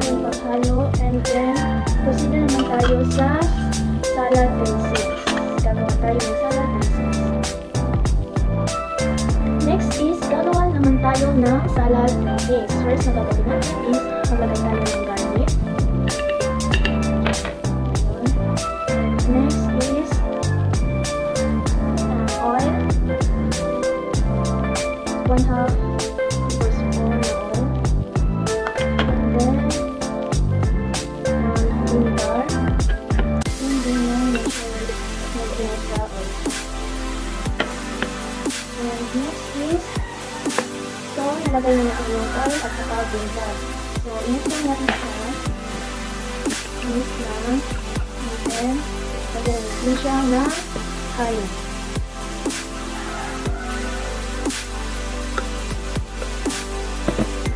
aming paghalo. And then, proceed na naman tayo sa salad dressing. Gagawa tayo ng salad dressing. Next is, gagawa naman tayo ng salad dressing. First na gagawin natin is, maglagay tayo ng garlic. Next is, oil. 1/2 tablespoon na oil. And then, vinegar. And then, make sure mag-init sa oil. And next is, so, nalagay na natin yung oil at saka vinegar. So, init lang natin siya. Init lang. And then, lagyan natin siya na kain.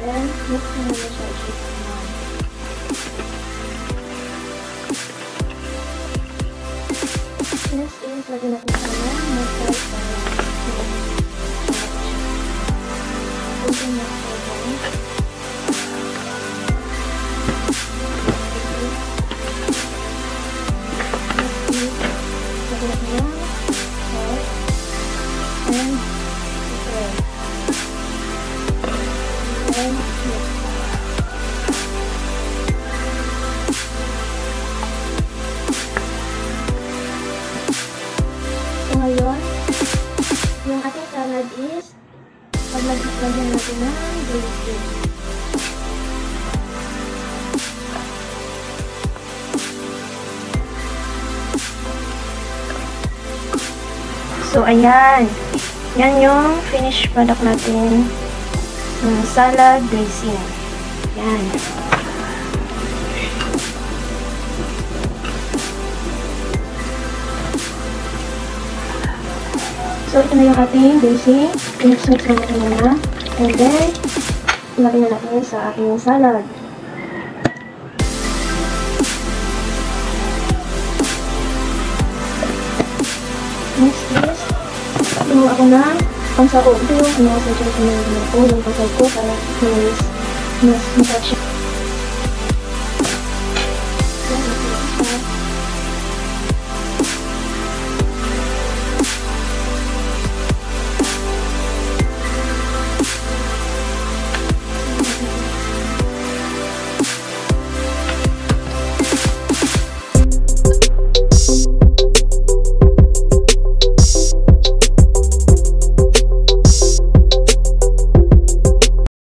Then, mix na naman siya i-shake naman. Next is, lagyan natin siya ng mustard oil. Kunting mustard oil. Next is, lagyan natin ng salt and pepper. And mix. So ngayon, yung ating salad is paglagyan natin ng dressing. So ayan, yan yung finished product natin. Salad dressing. Yan. So, ito na yung ating dressing. Mix na natin muna. And then, ilagay na natin sa ating salad. Next is, kumuha ako ng pangsahog. Ito yung pinasa-suggest ko yung pangsahog ko para mas masarap siya